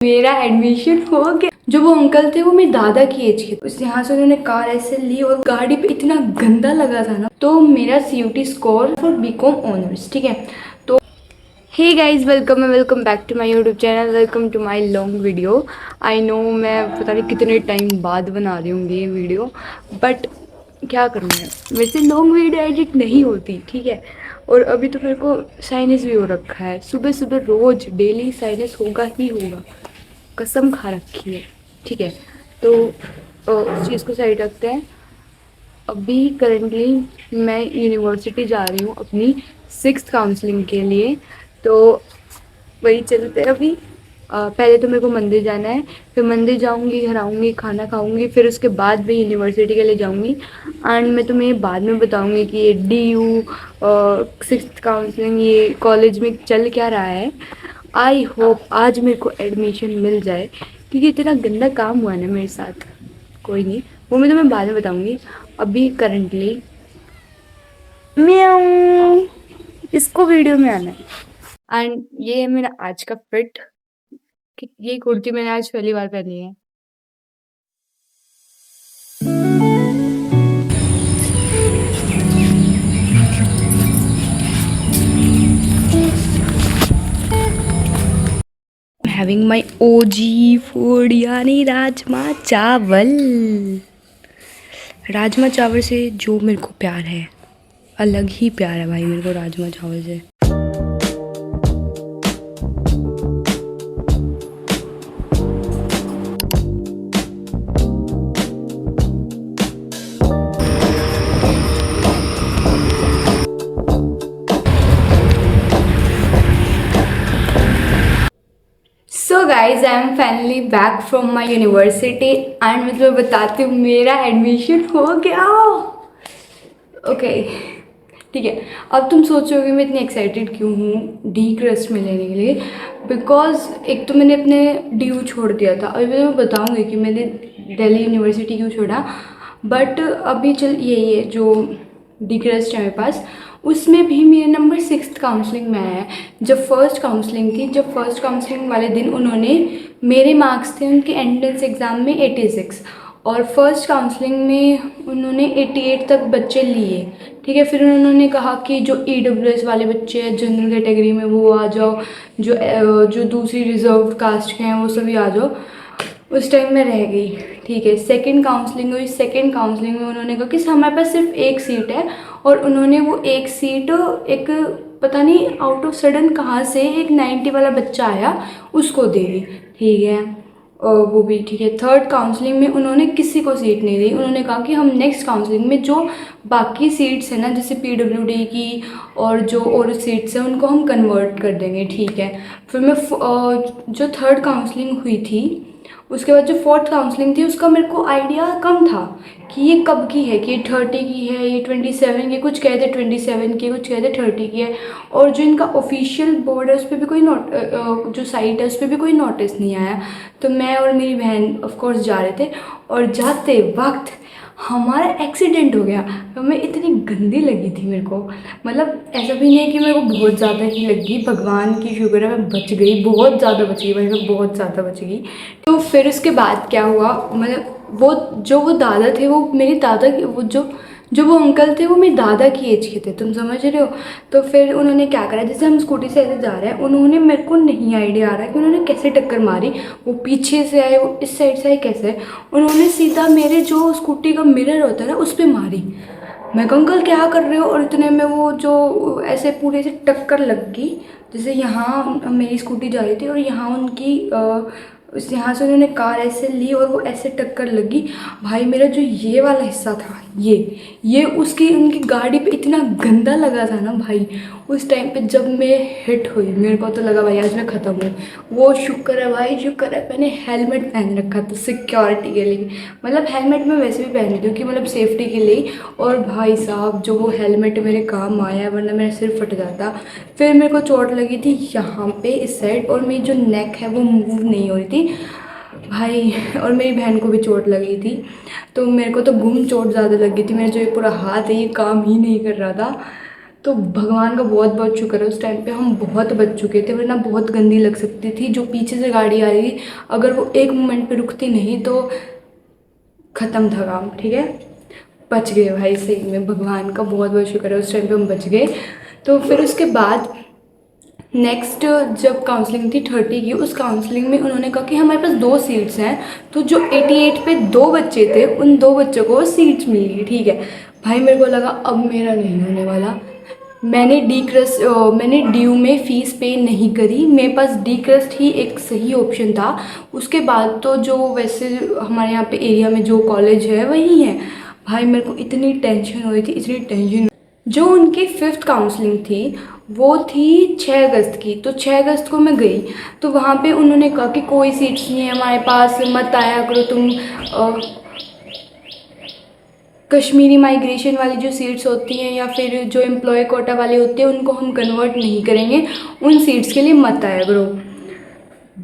मेरा एडमिशन हो गया। जो वो अंकल थे वो मेरे दादा की एज के थे। यहाँ से उन्होंने कार ऐसे ली और गाड़ी पे इतना गंदा लगा था ना। तो मेरा CUT score for BCom honours, ठीक है। तो hey guys, welcome back to my YouTube channel. Welcome to my long video. I know मैं पता नहीं कितने टाइम बाद बना रही हूँ ये वीडियो, बट क्या करूँ मैं, मेरे से लॉन्ग वीडियो एडिट नहीं होती, ठीक है। और अभी तो मेरे को साइनस भी हो रखा है। सुबह सुबह रोज डेली साइनस होगा ही होगा, कसम खा रखी है, ठीक है। तो उस चीज़ को साइड रखते हैं। अभी करंटली मैं यूनिवर्सिटी जा रही हूँ अपनी 6th काउंसलिंग के लिए। तो वही चलते हैं अभी। पहले तो मेरे को मंदिर जाना है, फिर मंदिर जाऊँगी, घर आऊँगी, खाना खाऊँगी, फिर उसके बाद मैं यूनिवर्सिटी के लिए जाऊँगी। एंड मैं तुम्हें बाद में बताऊँगी कि ये DU 6th काउंसलिंग ये कॉलेज में चल क्या रहा है। आई होप आज मेरे को एडमिशन मिल जाए, क्योंकि इतना गंदा काम हुआ ना मेरे साथ। कोई नहीं, वो मैं तुम्हें बाद में बताऊँगी। अभी करंटली म्याऊं, इसको वीडियो में आना है। एंड ये है मेरा आज का फिट। ये कुर्ती मैंने आज पहली बार पहनी है। हैविंग माई OG फूड यानी राजमा चावल। राजमा चावल से जो मेरे को प्यार है, अलग ही प्यार है भाई मेरे को राजमा चावल से। So guys, I am finally back from my university and मैं तुम्हें बताती हूँ मेरा एडमिशन हो गया। ओके, ठीक है। अब तुम सोचोगे मैं इतनी एक्साइटेड क्यों हूँ डी क्रस्ट में लेने के लिए। बिकॉज एक तो मैंने अपने DU छोड़ दिया था। अभी मैं बताऊँगी कि मैंने दिल्ली यूनिवर्सिटी क्यों छोड़ा। बट अभी चल यही है जो डी क्रस्ट है मेरे पास, उसमें भी मेरा नंबर 6th काउंसलिंग में आया है। जब फर्स्ट काउंसलिंग वाले दिन उन्होंने मेरे मार्क्स थे उनके एंट्रेंस एग्ज़ाम में 86, और फर्स्ट काउंसलिंग में उन्होंने 88 तक बच्चे लिए, ठीक है। फिर उन्होंने कहा कि जो EWS वाले बच्चे हैं जनरल कैटेगरी में वो आ जाओ, जो दूसरी रिजर्व कास्ट के हैं वो सभी आ जाओ। उस टाइम में रह गई, ठीक है। सेकंड काउंसलिंग हुई। सेकंड काउंसलिंग में उन्होंने कहा कि हमारे पास सिर्फ एक सीट है, और उन्होंने वो एक सीट एक पता नहीं आउट ऑफ सडन कहाँ से एक 90 वाला बच्चा आया उसको दे दी, ठीक है। और वो भी ठीक है। थर्ड काउंसलिंग में उन्होंने किसी को सीट नहीं दी। उन्होंने कहा कि हम नेक्स्ट काउंसलिंग में जो बाकी सीट्स हैं ना, जैसे PWD की और जो और सीट्स हैं उनको हम कन्वर्ट कर देंगे, ठीक है। फिर मैं जो थर्ड काउंसलिंग हुई थी उसके बाद जो फोर्थ काउंसलिंग थी उसका मेरे को आइडिया कम था कि ये कब की है, कि 30 की है, ये 27 की, कुछ कहते 27 की, कुछ कहते 30 की है। और जो इनका ऑफिशियल बोर्ड है उस पर भी कोई जो साइट है उस पर भी कोई नोटिस नहीं आया। तो मैं और मेरी बहन ऑफ कोर्स जा रहे थे, और जाते वक्त हमारा एक्सीडेंट हो गया। हमें इतनी गंदी लगी थी मेरे को, मतलब ऐसा भी नहीं है कि मेरे को बहुत ज़्यादा ही लगी, भगवान की शुक्र है मैं बच गई, बहुत ज़्यादा बच गई, मतलब बहुत ज़्यादा बच गई। तो फिर उसके बाद क्या हुआ, मतलब वो दादा थे, वो मेरे दादा के वो अंकल थे वो मेरे दादा की एज के थे, तुम समझ रहे हो। तो फिर उन्होंने क्या करा, जैसे हम स्कूटी से ऐसे जा रहे हैं, उन्होंने, मेरे को नहीं आइडिया आ रहा है कि उन्होंने कैसे टक्कर मारी। वो पीछे से आए, वो इस साइड से आए, कैसे उन्होंने सीधा मेरे जो स्कूटी का मिरर होता है ना उस पर मारी। मैं कहा अंकल क्या कर रहे हो, और इतने में वो जो ऐसे पूरे से टक्कर लग गई। जैसे यहाँ मेरी स्कूटी जा रही थी और यहाँ उनकी यहाँ से उन्होंने कार ऐसे ली और वो ऐसे टक्कर लगी। भाई मेरा जो ये वाला हिस्सा था, ये उसकी उनकी गाड़ी पे इतना गंदा लगा था ना भाई। उस टाइम पे जब मैं हिट हुई मेरे को तो लगा भाई आज मैं ख़त्म हूँ। वो शुक्र है भाई, शुक्र है मैंने हेलमेट पहन रखा था सिक्योरिटी के लिए। मतलब हेलमेट मैं वैसे भी पहन रही थी कि मतलब सेफ्टी के लिए। और भाई साहब जो वो हेलमेट मेरे काम आया, वरना मेरा सिर फट जाता। फिर मेरे को चोट लगी थी यहाँ पे इस साइड, और मेरी जो नेक है वो मूव नहीं हो रही थी भाई। और मेरी बहन को भी चोट लगी थी, तो मेरे को तो गुम चोट ज़्यादा लगी थी। मेरा जो ये पूरा हाथ है ये काम ही नहीं कर रहा था। तो भगवान का बहुत बहुत शुक्र है, उस टाइम पे हम बहुत बच चुके थे, वरना बहुत गंदी लग सकती थी। जो पीछे से गाड़ी आ रही थी, अगर वो एक मोमेंट पे रुकती नहीं तो ख़त्म था काम, ठीक है। बच गए भाई, सही में भगवान का बहुत बहुत शुक्र है, उस टाइम पे हम बच गए। तो फिर उसके बाद नेक्स्ट जब काउंसलिंग थी 30 की, उस काउंसलिंग में उन्होंने कहा कि हमारे पास 2 सीट्स हैं। तो जो 88 पे 2 बच्चे थे, उन 2 बच्चों को सीट्स मिली, ठीक है। भाई मेरे को लगा अब मेरा नहीं होने वाला। मैंने ड्यू में फ़ीस पे नहीं करी, मेरे पास डी क्रस्ट ही एक सही ऑप्शन था। उसके बाद तो जो वैसे हमारे यहाँ पे एरिया में जो कॉलेज है वही है। भाई मेरे को इतनी टेंशन हो रही थी, इतनी टेंशन। जो उनकी 5th काउंसलिंग थी वो थी 6 अगस्त की, तो 6 अगस्त को मैं गई। तो वहाँ पे उन्होंने कहा कि कोई सीट्स नहीं है हमारे पास, मत आया करो तुम। कश्मीरी माइग्रेशन वाली जो सीट्स होती हैं या फिर जो एम्प्लॉय कोटा वाली होती है, उनको हम कन्वर्ट नहीं करेंगे, उन सीट्स के लिए मत आया करो।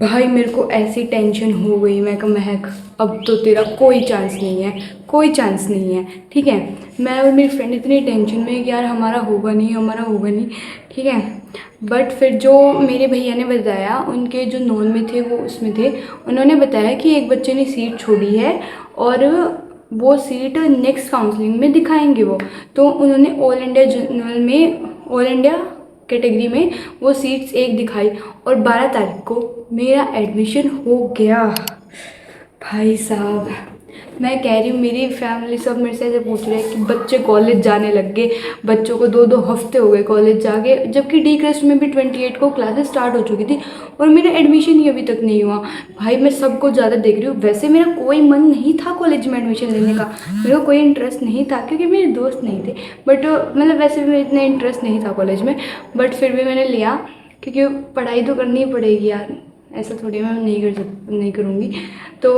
भाई मेरे को ऐसी टेंशन हो गई, मैं कहा महक अब तो तेरा कोई चांस नहीं है, कोई चांस नहीं है, ठीक है। मैं और मेरी फ्रेंड इतनी टेंशन में कि यार हमारा होगा नहीं, हमारा होगा नहीं, ठीक है। बट फिर जो मेरे भैया ने बताया, उनके जो नॉन में थे वो उसमें थे, उन्होंने बताया कि एक बच्चे ने सीट छोड़ी है और वो सीट नेक्स्ट काउंसलिंग में दिखाएंगे वो। तो उन्होंने ऑल इंडिया जनरल में, ऑल इंडिया कैटेगरी में वो सीट्स एक दिखाई और 12 तारीख को मेरा एडमिशन हो गया। भाई साहब मैं कह रही हूँ, मेरी फैमिली सब मेरे से ऐसे पूछ रहे हैं कि बच्चे कॉलेज जाने लग गए, बच्चों को 2-2 हफ्ते हो गए कॉलेज जाके, जबकि डी क्रस्ट में भी 28 को क्लासेस स्टार्ट हो चुकी थी और मेरा एडमिशन ही अभी तक नहीं हुआ। भाई मैं सबको ज़्यादा देख रही हूँ, वैसे मेरा कोई मन नहीं था कॉलेज में एडमिशन लेने का, मेरा कोई इंटरेस्ट नहीं था क्योंकि मेरे दोस्त नहीं थे। बट मतलब वैसे भी मेरा इतना इंटरेस्ट नहीं था कॉलेज में, बट फिर भी मैंने लिया क्योंकि पढ़ाई तो करनी ही पड़ेगी यार, ऐसा थोड़ी मैं नहीं करूँगी। तो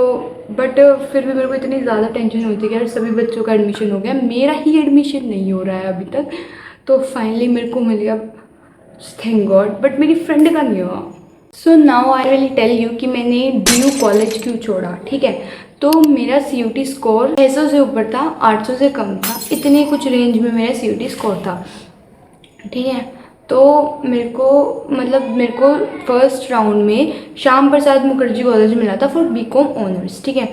बट फिर भी मेरे को इतनी ज़्यादा टेंशन होती है कि यार सभी बच्चों का एडमिशन हो गया, मेरा ही एडमिशन नहीं हो रहा है अभी तक। तो फाइनली मेरे को मिल गया, थैंक गॉड, बट मेरी फ्रेंड का नहीं हुआ। So now I will tell you कि मैंने ड्यू कॉलेज क्यों छोड़ा, ठीक है। तो मेरा CUT स्कोर 600 से ऊपर था, 800 से कम था, इतने कुछ रेंज में मेरा CUT स्कोर था, ठीक है। तो मेरे को फर्स्ट राउंड में श्याम प्रसाद मुखर्जी कॉलेज मिला था फॉर BCom ऑनर्स, ठीक है।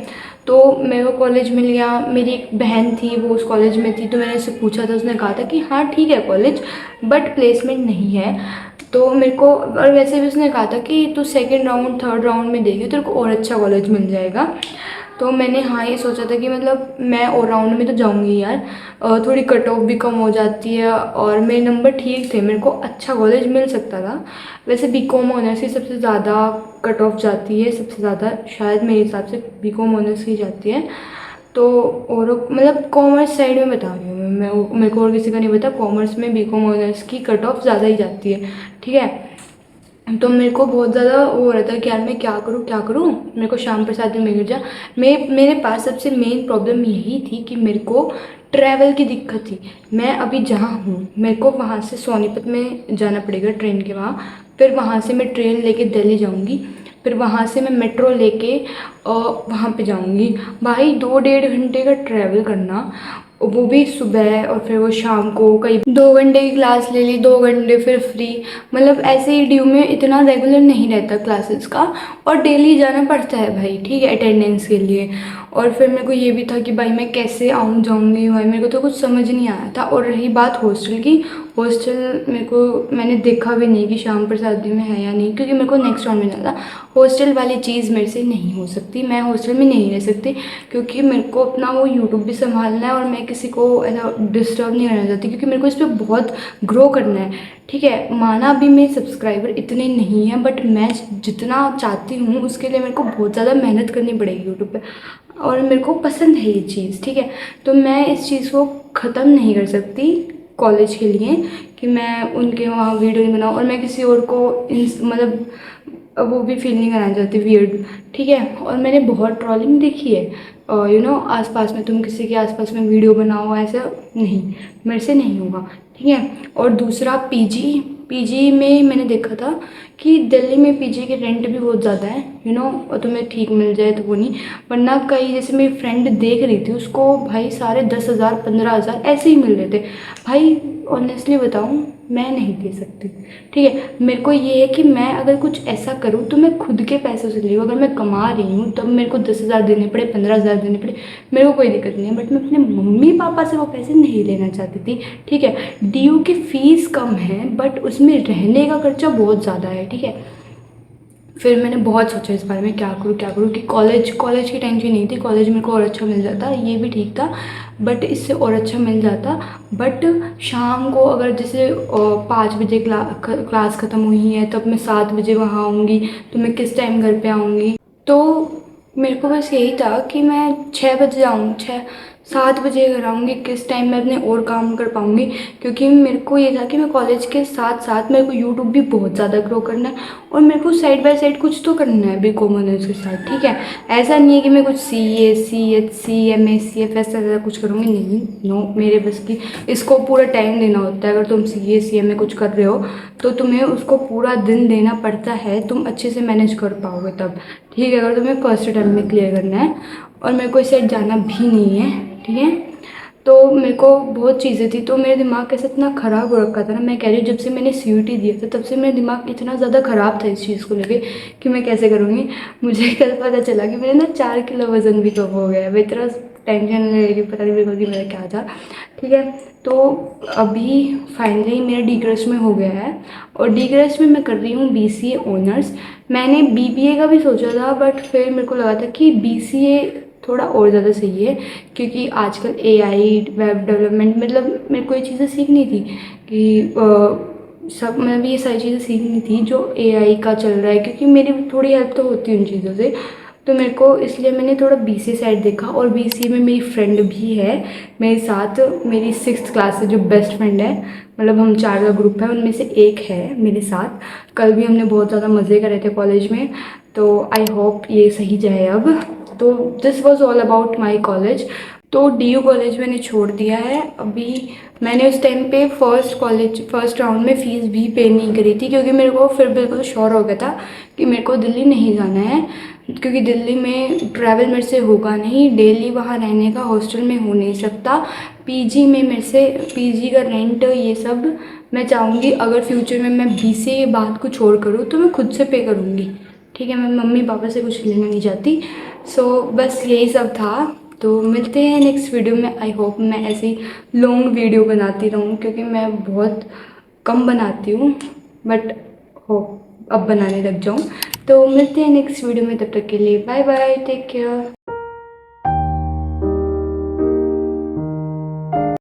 तो मेरे को कॉलेज मिल गया, मेरी एक बहन थी वो उस कॉलेज में थी, तो मैंने उससे पूछा था, उसने कहा था कि हाँ ठीक है कॉलेज, बट प्लेसमेंट नहीं है। तो मेरे को, और वैसे भी उसने कहा था कि तू 2nd राउंड 3rd राउंड में देगी तेरे को और अच्छा कॉलेज मिल जाएगा। तो मैंने हाँ ये सोचा था कि मतलब मैं और राउंड में तो जाऊंगी यार, थोड़ी कट ऑफ भी कम हो जाती है और मेरे नंबर ठीक थे, मेरे को अच्छा कॉलेज मिल सकता था। वैसे BCom ऑनर्स ही सबसे ज़्यादा कट ऑफ जाती है, सबसे ज़्यादा शायद मेरे हिसाब से BCom ऑनर्स ही जाती है। तो और मतलब कॉमर्स साइड में बता रही हूँ मैं, मेरे को और किसी का नहीं पता, कॉमर्स में BCom ऑनर्स की कट ऑफ ज़्यादा ही जाती है, ठीक है। तो मेरे को बहुत ज़्यादा वो हो रहा था कि यार मैं क्या करूँ, मेरे को श्याम प्रसाद में मिल जा। मेरे पास सबसे मेन प्रॉब्लम यही थी कि मेरे को ट्रैवल की दिक्कत थी। मैं अभी जहाँ हूँ मेरे को वहाँ से सोनीपत में जाना पड़ेगा ट्रेन के वहाँ, फिर वहाँ से मैं ट्रेन लेके दिल्ली जाऊँगी, फिर वहाँ से मैं मेट्रो लेके वहाँ पे जाऊँगी। भाई 2-1.5 घंटे का ट्रैवल करना, वो भी सुबह और फिर वो शाम को, कई 2 घंटे की क्लास ले ली, 2 घंटे फिर फ्री। मतलब ऐसे ही ड्यू में इतना रेगुलर नहीं रहता क्लासेस का, और डेली जाना पड़ता है भाई, ठीक है, अटेंडेंस के लिए। और फिर मेरे को ये भी था कि भाई मैं कैसे जाऊँगी, भाई मेरे को तो कुछ समझ नहीं आया था। और रही बात हॉस्टल की, हॉस्टल मैंने देखा भी नहीं कि श्याम प्रसाद में है या नहीं, क्योंकि मेरे को नेक्स्ट राउंड में जाना था। हॉस्टल वाली चीज़ मेरे से नहीं हो सकती, मैं हॉस्टल में नहीं रह सकती, क्योंकि मेरे को अपना वो यूट्यूब भी संभालना है और मैं किसी को ऐसा डिस्टर्ब नहीं करना चाहती, क्योंकि मेरे को इस पर बहुत ग्रो करना है, ठीक है। माना अभी मेरे सब्सक्राइबर इतने नहीं हैं, बट मैं जितना चाहती हूँ उसके लिए मेरे को बहुत ज़्यादा मेहनत करनी पड़ेगी यूट्यूब पे, और मेरे को पसंद है ये चीज़, ठीक है। तो मैं इस चीज़ को ख़त्म नहीं कर सकती कॉलेज के लिए कि मैं उनके वहाँ वीडियो नहीं बनाऊँ, और मैं किसी और को मतलब वो भी फील नहीं कराना चाहती वियर्ड, ठीक है। और मैंने बहुत ट्रोलिंग देखी है, आसपास में, तुम किसी के आसपास में वीडियो बनाओ, ऐसा नहीं, मेरे से नहीं होगा, ठीक है। और दूसरा PG पीजी में मैंने देखा था कि दिल्ली में पीजी के रेंट भी बहुत ज़्यादा है, और तुम्हें ठीक मिल जाए तो वो नहीं, वरना कई जैसे मेरी फ्रेंड देख रही थी उसको भाई सारे 10,000 15,000 ऐसे ही मिल रहे थे। भाई ऑनेस्टली बताऊँ, मैं नहीं दे सकती, ठीक है। मेरे को ये है कि मैं अगर कुछ ऐसा करूँ तो मैं खुद के पैसों से ले लूँ। अगर मैं कमा रही हूँ तब मेरे को 10,000 देने पड़े, 15,000 देने पड़े, मेरे को कोई दिक्कत नहीं है। बट मैं अपने मम्मी पापा से वो पैसे नहीं लेना चाहती थी, ठीक है। डीयू की फ़ीस कम है बट उसमें रहने का खर्चा बहुत ज़्यादा है, ठीक है। फिर मैंने बहुत सोचा इस बारे में, क्या करूँ कि कॉलेज की टेंशन नहीं थी, कॉलेज मेरे को और अच्छा मिल जाता, ये भी ठीक था, बट इससे और अच्छा मिल जाता। बट शाम को अगर जैसे 5 बजे क्लास ख़त्म हुई है तब मैं 7 बजे वहाँ आऊँगी, तो मैं किस टाइम घर पे आऊँगी। तो मेरे को बस यही था कि मैं 6 बजे आऊँ, 7 बजे घर आऊँगी, किस टाइम मैं अपने और काम कर पाऊँगी। क्योंकि मेरे को ये था कि मैं कॉलेज के साथ साथ मेरे को यूट्यूब भी बहुत ज़्यादा ग्रो करना है, और मेरे को साइड बाय साइड कुछ तो करना है भी कॉमन है उसके साथ, ठीक है। ऐसा नहीं है कि मैं कुछ CA, CHC, MA, CFS ऐसा कुछ करूँगी, नहीं, नो, मेरे बस की। इसको पूरा टाइम देना होता है। अगर तुम CA, CMA कुछ कर रहे हो तो तुम्हें उसको पूरा दिन देना पड़ता है, तुम अच्छे से मैनेज कर पाओगे तब, ठीक है। अगर तुम्हें फर्स्ट टाइम में क्लियर करना है, और मेरे को इस साइड जाना भी नहीं है, ठीक है। तो मेरे को बहुत चीज़ें थी, तो मेरा दिमाग कैसे इतना ख़राब हो रखा था ना, मैं कह रही हूँ जब से मैंने CUT दिया था तब से मेरा दिमाग इतना ज़्यादा ख़राब था इस चीज़ को लेके कि मैं कैसे करूँगी। मुझे कल पता चला कि मेरा ना 4 किलो वज़न भी कम हो गया है। मैं इतना टेंशन ले रही, पता नहीं मेरे को कि मेरा क्या था, ठीक है। तो अभी फाइनली मेरा डिग्रेस में हो गया है, और डिग्रेस में मैं कर रही हूँ BCA ऑनर्स। मैंने BBA का भी सोचा था, बट फिर मेरे को लगा था कि BCA थोड़ा और ज़्यादा सही है, क्योंकि आजकल AI, वेब डेवलपमेंट, मतलब मेरे को ये चीज़ें सीखनी थी कि सब मैं भी ये सारी चीज़ें सीखनी थी जो AI का चल रहा है, क्योंकि मेरी थोड़ी हेल्प तो होती है उन चीज़ों से। तो मेरे को इसलिए मैंने थोड़ा BCA साइड देखा, और BCA में मेरी फ्रेंड भी है मेरे साथ, मेरी 6th क्लास से जो बेस्ट फ्रेंड है, मतलब हम 4 का ग्रुप है, उनमें से एक है मेरे साथ। कल भी हमने बहुत ज़्यादा मज़े करे थे कॉलेज में, तो आई होप ये सही जाए अब। तो this was all about my college. तो DU कॉलेज मैंने छोड़ दिया है अभी। मैंने उस टाइम पे फर्स्ट राउंड में फ़ीस भी पे नहीं करी थी, क्योंकि मेरे को फिर बिल्कुल श्योर हो गया था कि मेरे को दिल्ली नहीं जाना है, क्योंकि दिल्ली में ट्रैवल मेरे से होगा नहीं, डेली वहाँ रहने का हॉस्टल में हो नहीं सकता। PG में मेरे से PG का रेंट ये सब मैं चाहूँगी, अगर फ्यूचर में मैं BCA बात को छोड़ करूँ तो मैं खुद से पे करूँगी, ठीक है। मैं मम्मी पापा से कुछ लेना नहीं चाहती। सो बस यही सब था। तो मिलते हैं नेक्स्ट वीडियो में। आई होप मैं ऐसी लॉन्ग वीडियो बनाती रहूँ, क्योंकि मैं बहुत कम बनाती हूँ, बट होप अब बनाने लग जाऊँ। तो मिलते हैं नेक्स्ट वीडियो में, तब तक के लिए बाय बाय, टेक केयर।